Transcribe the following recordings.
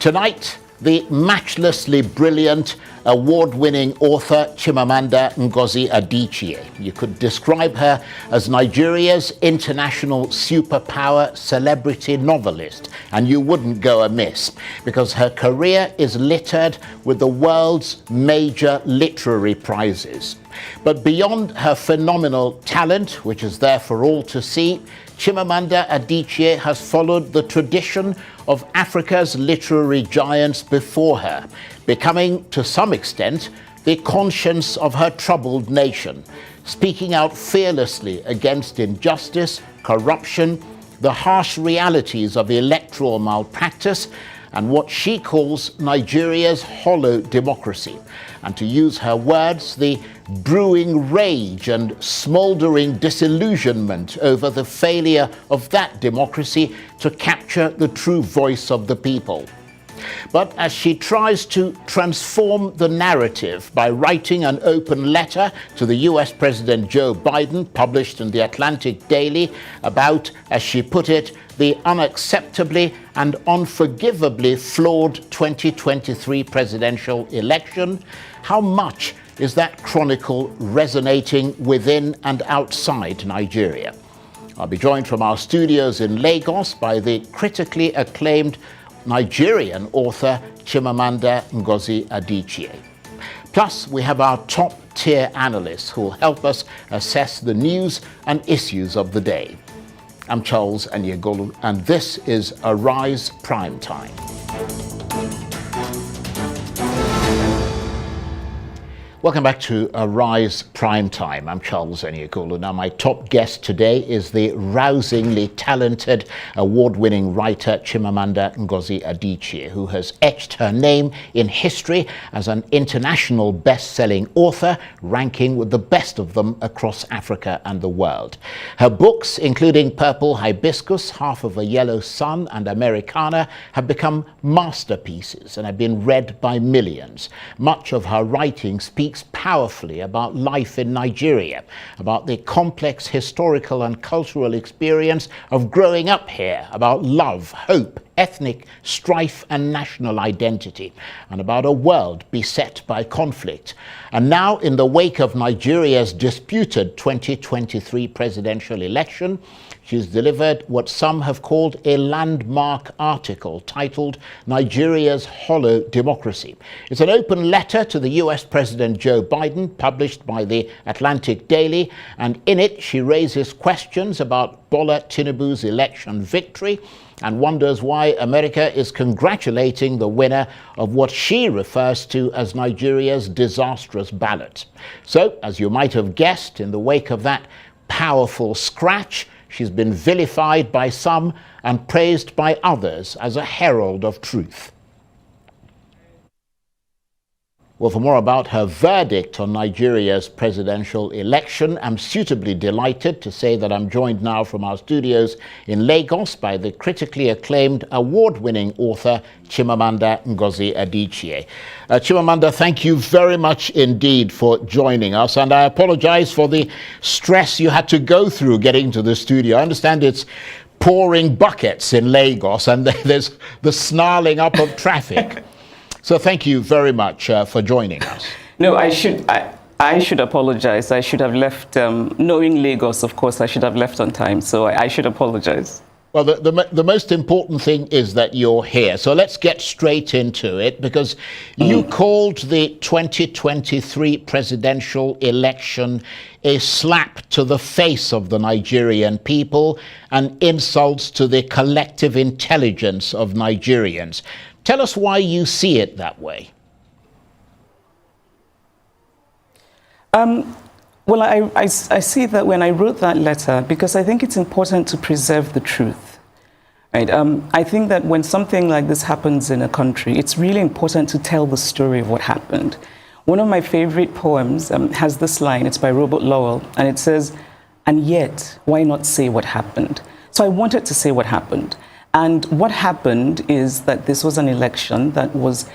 Tonight, the matchlessly brilliant, award-winning author Chimamanda Ngozi Adichie. You could describe her as Nigeria's international superpower celebrity novelist, and you wouldn't go amiss, because her career is littered with the world's major literary prizes. But beyond her phenomenal talent, which is there for all to see, Chimamanda Adichie has followed the tradition of Africa's literary giants before her, becoming, to some extent, the conscience of her troubled nation, speaking out fearlessly against injustice, corruption, the harsh realities of electoral malpractice, and what she calls Nigeria's hollow democracy, and to use her words, the brewing rage and smouldering disillusionment over the failure of that democracy to capture the true voice of the people. But as she tries to transform the narrative by writing an open letter to the US President Joe Biden, published in the Atlantic Daily, about, as she put it, the unacceptably and unforgivably flawed 2023 presidential election, how much is that chronicle resonating within and outside Nigeria? I'll be joined from our studios in Lagos by the critically acclaimed Nigerian author Chimamanda Ngozi Adichie. Plus, we have our top-tier analysts who will help us assess the news and issues of the day. I'm Charles Anyegolu, and this is Arise Prime Time. Welcome back to Arise Prime Time. I'm Charles Anyegolu. Now, my top guest today is the rousingly talented, award-winning writer Chimamanda Ngozi Adichie, who has etched her name in history as an international best-selling author, ranking with the best of them across Africa and the world. Her books, including Purple Hibiscus, Half of a Yellow Sun, and Americana, have become masterpieces and have been read by millions. Much of her writing speaks powerfully about life in Nigeria, about the complex historical and cultural experience of growing up here, about love, hope, ethnic strife and national identity, and about a world beset by conflict. And now, in the wake of Nigeria's disputed 2023 presidential election, she's delivered what some have called a landmark article titled Nigeria's Hollow Democracy. It's an open letter to the US President Joe Biden, published by the Atlantic Daily, and in it she raises questions about Bola Tinubu's election victory and wonders why America is congratulating the winner of what she refers to as Nigeria's disastrous ballot. So, as you might have guessed, in the wake of that powerful scratch, she's been vilified by some and praised by others as a herald of truth. Well, for more about her verdict on Nigeria's presidential election, I'm suitably delighted to say that I'm joined now from our studios in Lagos by the critically acclaimed award-winning author Chimamanda Ngozi Adichie. Chimamanda, thank you very much indeed for joining us, and I apologize for the stress you had to go through getting to the studio. I understand it's pouring buckets in Lagos and there's the snarling up of traffic. So thank you very much for joining us. No, I should apologize. I should have left, knowing Lagos, of course, I should have left on time. So I should apologize. Well, the most important thing is that you're here. So let's get straight into it, because you called the 2023 presidential election a slap to the face of the Nigerian people and insults to the collective intelligence of Nigerians. Tell us why you see it that way. Well, I see that when I wrote that letter, because I think it's important to preserve the truth. Right? I think that when something like this happens in a country, it's really important to tell the story of what happened. One of my favorite poems has this line, it's by Robert Lowell, and it says, "And yet, why not say what happened?" So I wanted to say what happened. And what happened is that this was an election that was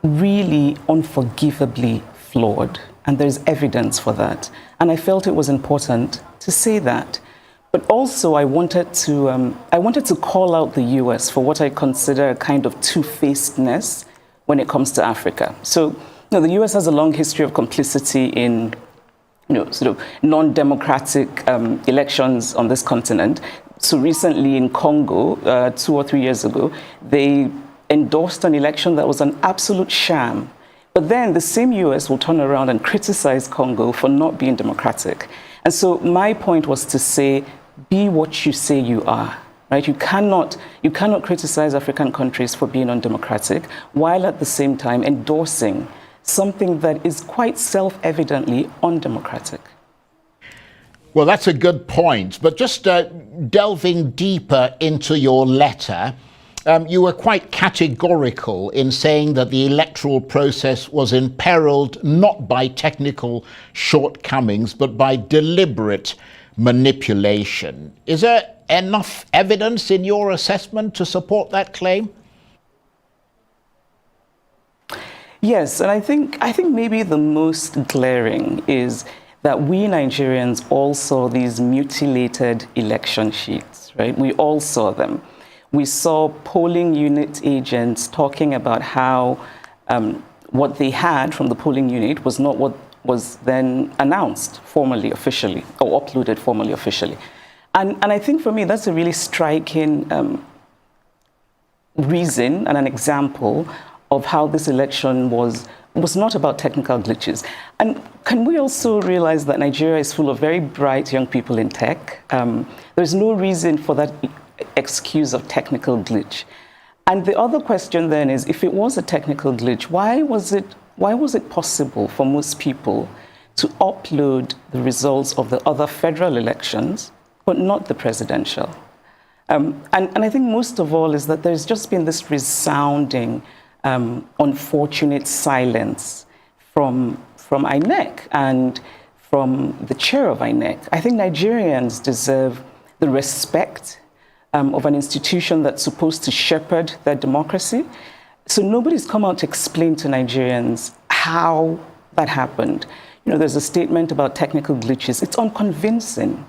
really unforgivably flawed. And there's evidence for that. And I felt it was important to say that. But also, I wanted to call out the U.S. for what I consider a kind of two-facedness when it comes to Africa. So, the U.S. has a long history of complicity in, sort of non-democratic elections on this continent. So recently in Congo, 2 or 3 years ago, they endorsed an election that was an absolute sham. But then the same US will turn around and criticize Congo for not being democratic. And so my point was to say, be what you say you are, right? You cannot criticize African countries for being undemocratic while at the same time endorsing something that is quite self-evidently undemocratic. Well, that's a good point. But just delving deeper into your letter, you were quite categorical in saying that the electoral process was imperiled not by technical shortcomings, but by deliberate manipulation. Is there enough evidence in your assessment to support that claim? Yes, and I think maybe the most glaring is that we Nigerians all saw these mutilated election sheets, right? We all saw them. We saw polling unit agents talking about how what they had from the polling unit was not what was then announced formally, officially, or uploaded formally, officially. And I think for me, that's a really striking reason and an example of how this election was not about technical glitches. And can we also realize that Nigeria is full of very bright young people in tech? There's no reason for that excuse of technical glitch. And the other question then is, if it was a technical glitch, why was it possible for most people to upload the results of the other federal elections, but not the presidential? And I think most of all is that there's just been this resounding unfortunate silence from INEC and from the chair of INEC. I think Nigerians deserve the respect of an institution that's supposed to shepherd their democracy. So nobody's come out to explain to Nigerians how that happened. There's a statement about technical glitches. It's unconvincing.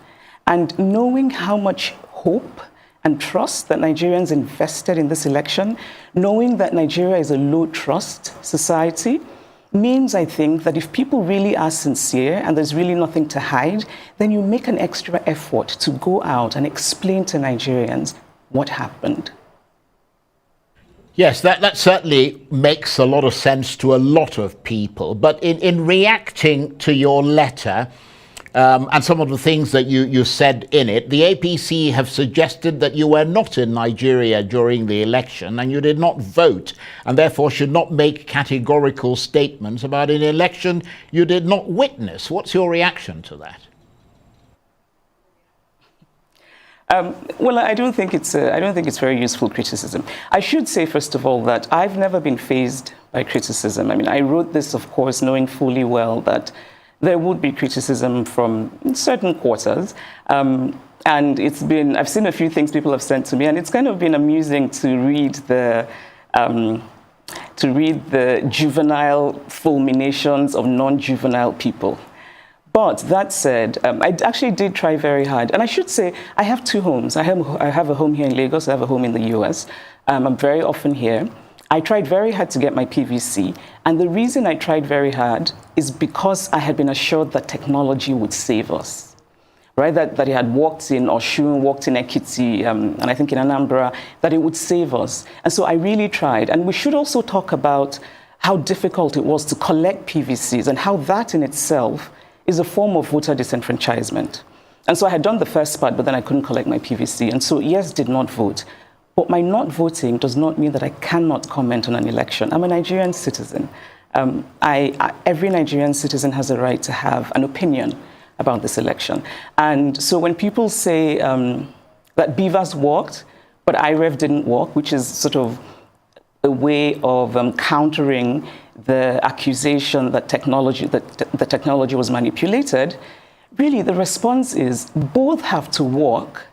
And knowing how much hope and trust that Nigerians invested in this election, knowing that Nigeria is a low-trust society, means, I think, that if people really are sincere and there's really nothing to hide, then you make an extra effort to go out and explain to Nigerians what happened. Yes, that certainly makes a lot of sense to a lot of people. But in reacting to your letter, and some of the things that you said in it, the APC have suggested that you were not in Nigeria during the election and you did not vote, and therefore should not make categorical statements about an election you did not witness. What's your reaction to that? Well, I don't think it's very useful criticism. I should say, first of all, that I've never been fazed by criticism. I mean, I wrote this, of course, knowing fully well that there would be criticism from certain quarters. And I've seen a few things people have sent to me, and it's kind of been amusing to read the juvenile fulminations of non-juvenile people. But that said, I actually did try very hard. And I should say, I have two homes. I have a home here in Lagos, I have a home in the US. I'm very often here. I tried very hard to get my PVC, and the reason I tried very hard is because I had been assured that technology would save us, right? That it had worked in Oshun, worked in Ekiti, and I think in Anambra, that it would save us. And so I really tried. And we should also talk about how difficult it was to collect PVCs and how that in itself is a form of voter disenfranchisement. And so I had done the first part, but then I couldn't collect my PVC. And so, yes, did not vote. But my not voting does not mean that I cannot comment on an election. I'm a Nigerian citizen. Every Nigerian citizen has a right to have an opinion about this election. And so when people say that BVAS worked, but IREV didn't work, which is sort of a way of countering the accusation that the technology was manipulated, really the response is both have to work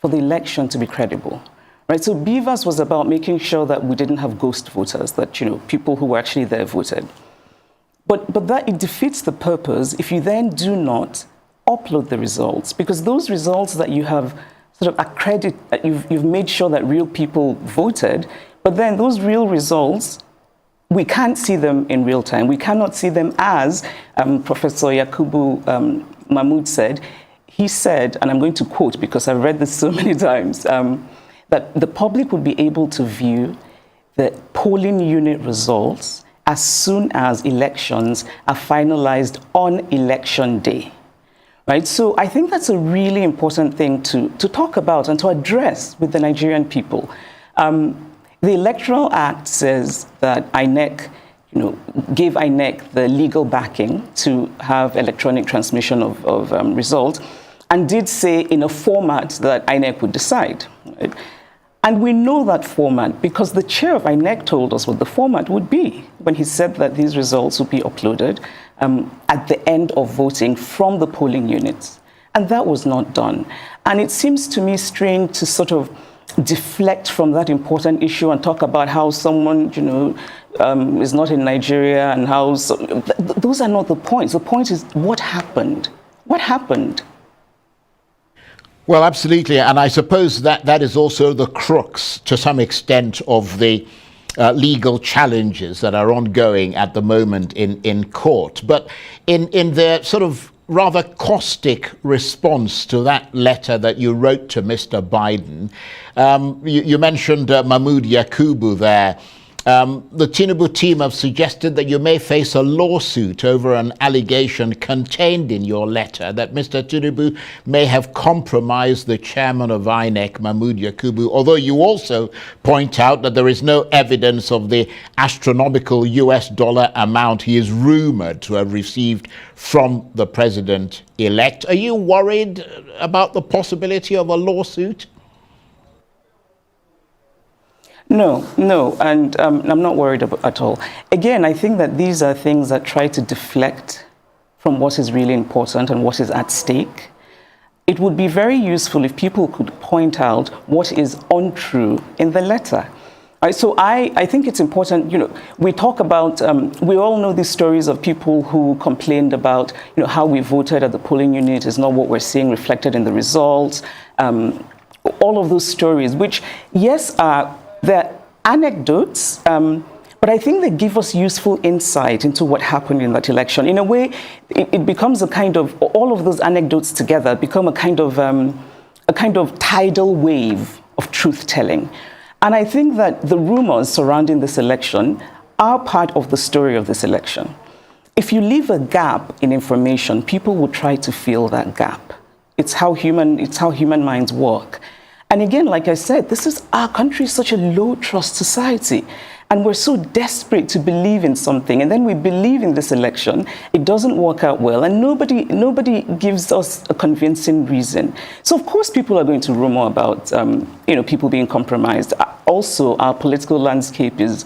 for the election to be credible. Right, so BVAS was about making sure that we didn't have ghost voters, that people who were actually there voted. But that it defeats the purpose if you then do not upload the results, because those results that you have sort of you've made sure that real people voted, but then those real results, we can't see them in real time. We cannot see them as Professor Yakubu Mahmood said. He said, and I'm going to quote because I've read this so many times, that the public would be able to view the polling unit results as soon as elections are finalized on election day. Right? So I think that's a really important thing to talk about and to address with the Nigerian people. The Electoral Act says that INEC, gave INEC the legal backing to have electronic transmission of results, and did say in a format that INEC would decide. Right? And we know that format because the chair of INEC told us what the format would be when he said that these results would be uploaded at the end of voting from the polling units. And that was not done. And it seems to me strange to sort of deflect from that important issue and talk about how someone, is not in Nigeria and how... those are not the points. The point is what happened? What happened? Well, absolutely. And I suppose that is also the crux, to some extent, of the legal challenges that are ongoing at the moment in court. But in the sort of rather caustic response to that letter that you wrote to Mr. Biden, you mentioned Mahmood Yakubu there. The Tinubu team have suggested that you may face a lawsuit over an allegation contained in your letter that Mr. Tinubu may have compromised the chairman of INEC, Mahmood Yakubu, although you also point out that there is no evidence of the astronomical US dollar amount he is rumored to have received from the president-elect. Are you worried about the possibility of a lawsuit? No, and I'm not worried at all. Again, I think that these are things that try to deflect from what is really important and what is at stake. It would be very useful if people could point out what is untrue in the letter. Right, so I think it's important, we talk about, we all know these stories of people who complained about, how we voted at the polling unit is not what we're seeing reflected in the results. All of those stories, which, yes, they're anecdotes, but I think they give us useful insight into what happened in that election. In a way, it becomes a kind of, all of those anecdotes together become a kind of tidal wave of truth-telling. And I think that the rumors surrounding this election are part of the story of this election. If you leave a gap in information, people will try to fill that gap. It's how human minds work. And again, like I said, our country is such a low-trust society. And we're so desperate to believe in something. And then we believe in this election, it doesn't work out well, and nobody gives us a convincing reason. So of course people are going to rumor about people being compromised. Also, our political landscape is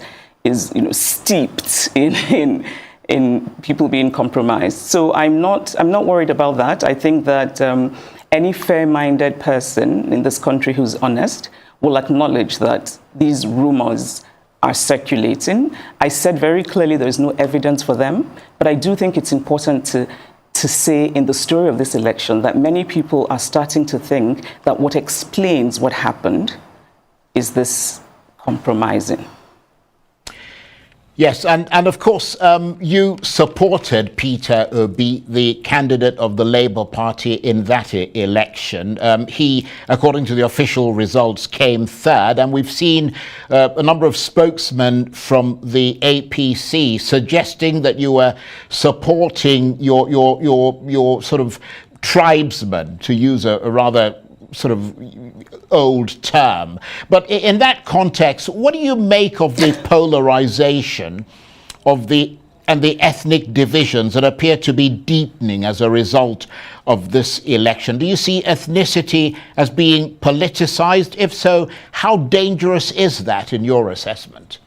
steeped in people being compromised. So I'm not worried about that. I think that any fair-minded person in this country who's honest will acknowledge that these rumors are circulating. I said very clearly there is no evidence for them, but I do think it's important to say in the story of this election that many people are starting to think that what explains what happened is this compromising. Yes, and of course, you supported Peter Obi, the candidate of the Labour Party in that election. He, according to the official results, came third, and we've seen a number of spokesmen from the APC suggesting that you were supporting your sort of tribesmen, to use a rather sort of old term. But in that context, what do you make of the polarization of the ethnic divisions that appear to be deepening as a result of this election? Do you see ethnicity as being politicized? If so, how dangerous is that in your assessment?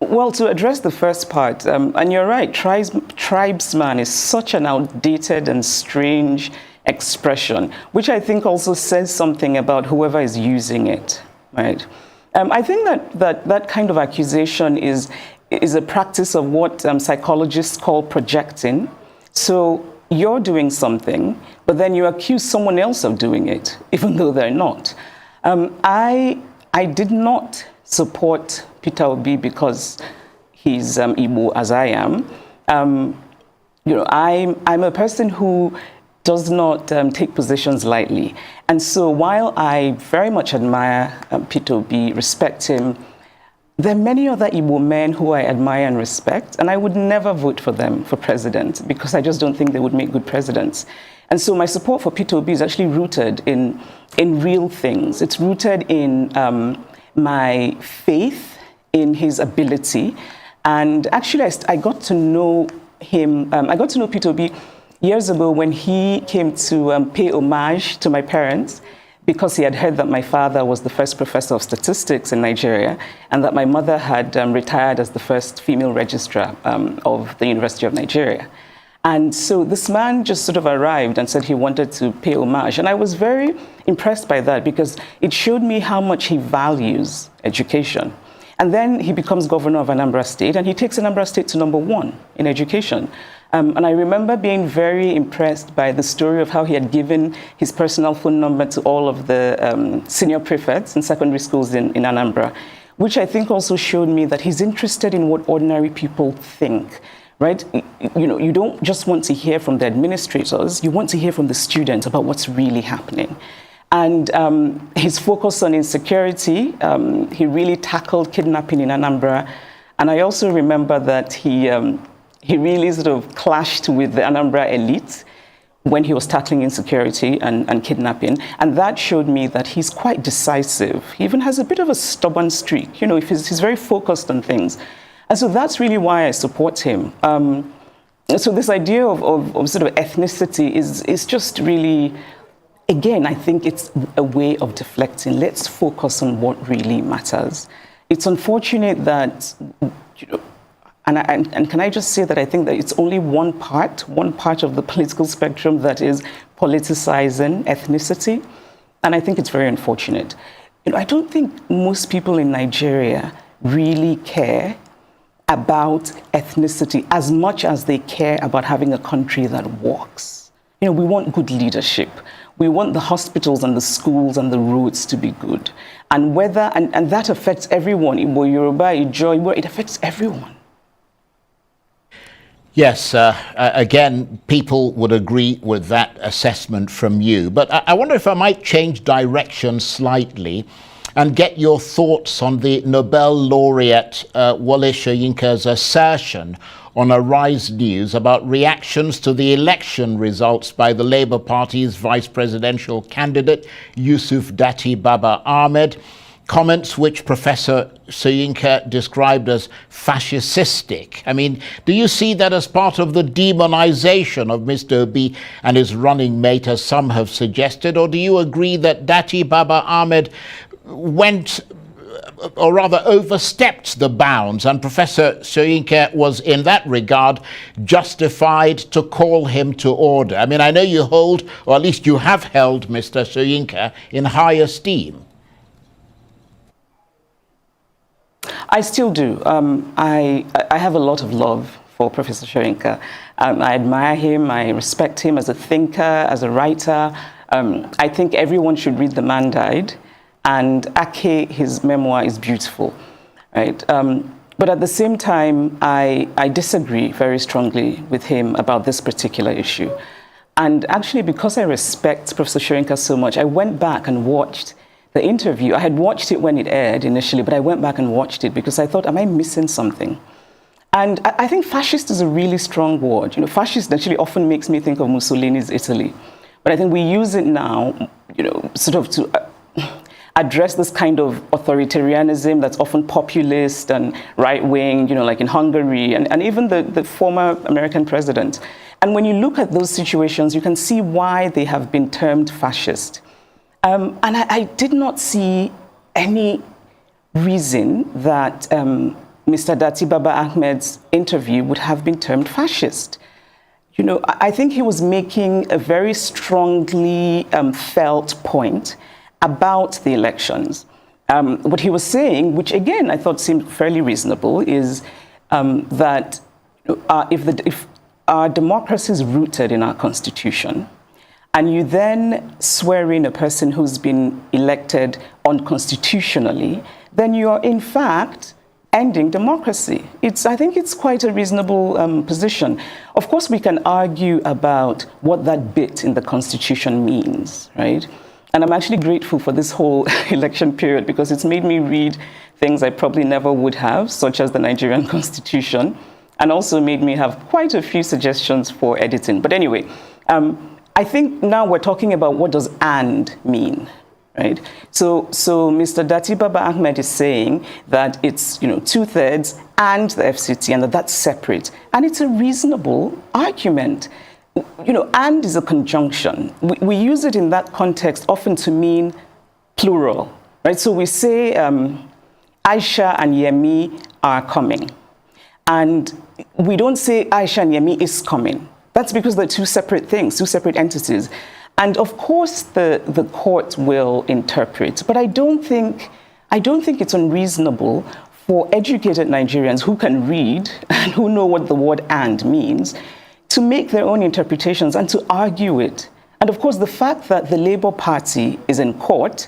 Well, to address the first part, and you're right, tribesman is such an outdated and strange expression, which I think also says something about whoever is using it, right? I think that kind of accusation is is a practice of what psychologists call projecting. So you're doing something, but then you accuse someone else of doing it, even though they're not. I did not support Peter Obi because he's Igbo, as I am. I'm a person who does not take positions lightly. And so while I very much admire Peter Obi, respect him, there are many other Igbo men who I admire and respect, and I would never vote for them for president because I just don't think they would make good presidents. And so my support for Peter Obi is actually rooted in real things. It's rooted in my faith in his ability. And actually, I got to know him, I got to know Peter Obi years ago when he came to pay homage to my parents, because he had heard that my father was the first professor of statistics in Nigeria and that my mother had retired as the first female registrar of the University of Nigeria. And so this man just sort of arrived and said he wanted to pay homage. And I was very impressed by that because it showed me how much he values education. And then he becomes governor of Anambra State, and he takes Anambra State to #1 in education. And I remember being very impressed by the story of how he had given his personal phone number to all of the senior prefects in secondary schools in Anambra, which I think also showed me that he's interested in what ordinary people think, right? You don't just want to hear from the administrators, you want to hear from the students about what's really happening. And his focus on insecurity, he really tackled kidnapping in Anambra. And I also remember that he really sort of clashed with the Anambra elite when he was tackling insecurity and kidnapping. And that showed me that he's quite decisive. He even has a bit of a stubborn streak. He's very focused on things. And so that's really why I support him. So this idea of sort of ethnicity is just really, again, I think it's a way of deflecting. Let's focus on what really matters. It's unfortunate that, and can I just say that I think that it's only one part of the political spectrum that is politicizing ethnicity. And I think it's very unfortunate. I don't think most people in Nigeria really care about ethnicity as much as they care about having a country that works. We want good leadership. We want the hospitals and the schools and the roads to be good. And and that affects everyone. Igbo, Yoruba, Ijo, it affects everyone. Yes, again, people would agree with that assessment from you. But I wonder if I might change direction slightly and get your thoughts on the Nobel laureate Wole Soyinka's assertion on Arise News about reactions to the election results by the Labour Party's vice presidential candidate, Yusuf Dati Baba Ahmed, comments which Professor Soyinka described as fascistic. I mean, do you see that as part of the demonization of Mr. Obi and his running mate, as some have suggested, or do you agree that Dati Baba Ahmed went, or rather overstepped the bounds, and Professor Soyinka was in that regard justified to call him to order? I mean, I know you hold, or at least you have held, Mr. Soyinka in high esteem. I still do. I have a lot of love for Professor Soyinka. I admire him, I respect him as a thinker, as a writer. I think everyone should read The Man Died. And Ake, his memoir, is beautiful, right? But at the same time, I disagree very strongly with him about this particular issue. And actually, because I respect Professor Soyinka so much, I went back and watched the interview. I had watched it when it aired initially, but I went back and watched it because I thought, am I missing something? And I think fascist is a really strong word. Fascist actually often makes me think of Mussolini's Italy. But I think we use it now, sort of to address this kind of authoritarianism that's often populist and right-wing, like in Hungary, and even the former American president. And when you look at those situations, you can see why they have been termed fascist. And I did not see any reason that Mr. Dati Baba Ahmed's interview would have been termed fascist. I think he was making a very strongly felt point about the elections. What he was saying, which again I thought seemed fairly reasonable, is that if our democracy is rooted in our constitution, and you then swear in a person who's been elected unconstitutionally, then you are in fact ending democracy. I think it's quite a reasonable position. Of course, we can argue about what that bit in the Constitution means, right? And I'm actually grateful for this whole election period because it's made me read things I probably never would have, such as the Nigerian Constitution, and also made me have quite a few suggestions for editing. But anyway, I think now we're talking about what does "and" mean. Right? So Mr. Dati Baba Ahmed is saying that it's 2/3 and the FCT, and that's separate. And it's a reasonable argument. And is a conjunction. We use it in that context often to mean plural. Right? So we say Aisha and Yemi are coming. And we don't say Aisha and Yemi is coming. That's because they're two separate things, two separate entities. And of course, the court will interpret, but I don't think it's unreasonable for educated Nigerians who can read and who know what the word "and" means to make their own interpretations and to argue it. And of course, the fact that the Labour Party is in court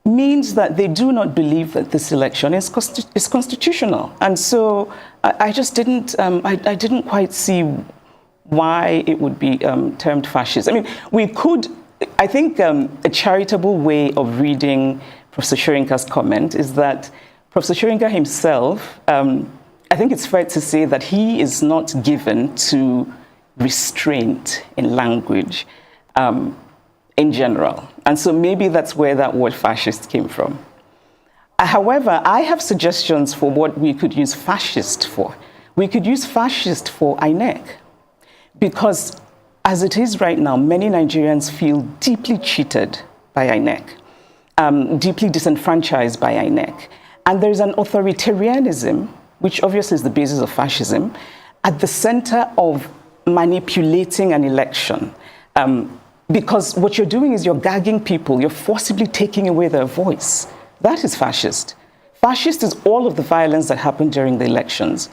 means that they do not believe that this election is constitutional. And so I just didn't quite see why it would be termed fascist. I mean, I think a charitable way of reading Professor Shoyinka's comment is that Professor Shoyinka himself, I think it's fair to say that he is not given to restraint in language in general. And so maybe that's where that word fascist came from. However, I have suggestions for what we could use fascist for. We could use fascist for INEC. Because as it is right now, many Nigerians feel deeply cheated by INEC, deeply disenfranchised by INEC. And there's an authoritarianism, which obviously is the basis of fascism, at the center of manipulating an election. Because what you're doing is you're gagging people, you're forcibly taking away their voice. That is fascist. Fascist is all of the violence that happened during the elections.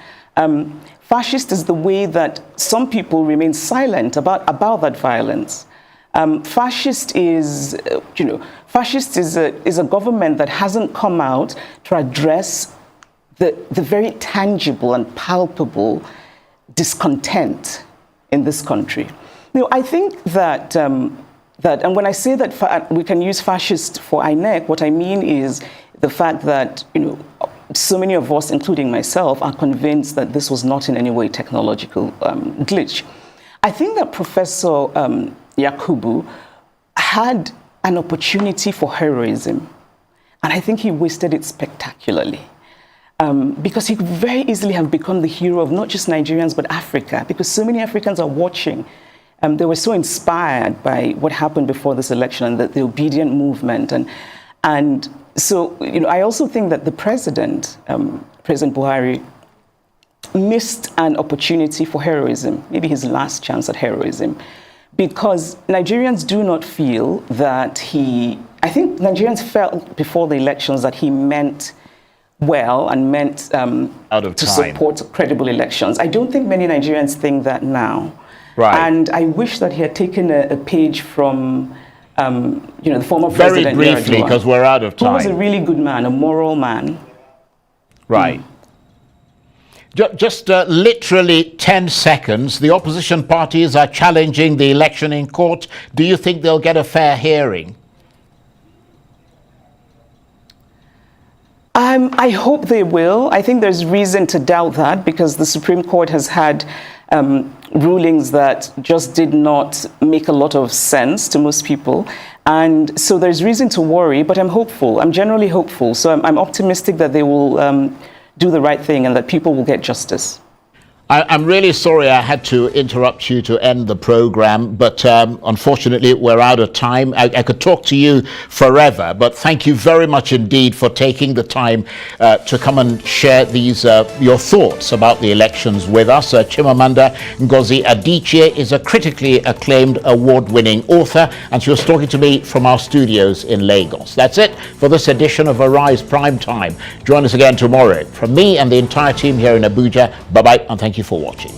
Fascist is the way that some people remain silent about that violence. Fascist is a government that hasn't come out to address the very tangible and palpable discontent in this country. I think that, and when I say that we can use fascist for INEC, what I mean is the fact that, so many of us, including myself, are convinced that this was not in any way technological glitch. I think that Professor Yakubu had an opportunity for heroism, and I think he wasted it spectacularly. Because he could very easily have become the hero of not just Nigerians, but Africa, because so many Africans are watching. They were so inspired by what happened before this election and the obedient movement. And so, I also think that the president, President Buhari, missed an opportunity for heroism, maybe his last chance at heroism, because Nigerians do not feel that I think Nigerians felt before the elections that he meant well and meant to support credible elections. I don't think many Nigerians think that now. Right. And I wish that he had taken a page from the former president. Very briefly, because we're out of time. Who was a really good man, a moral man. Right. Just literally 10 seconds. The opposition parties are challenging the election in court. Do you think they'll get a fair hearing? I hope they will. I think there's reason to doubt that because the Supreme Court has had rulings that just did not make a lot of sense to most people. And so there's reason to worry, but I'm hopeful. I'm generally hopeful. So I'm optimistic that they will do the right thing and that people will get justice. I'm really sorry I had to interrupt you to end the program, but unfortunately we're out of time. I could talk to you forever, but thank you very much indeed for taking the time to come and share these your thoughts about the elections with us. Chimamanda Ngozi Adichie is a critically acclaimed award-winning author, and she was talking to me from our studios in Lagos. That's it for this edition of Arise Prime Time. Join us again tomorrow. From me and the entire team here in Abuja, bye-bye and thank you for watching.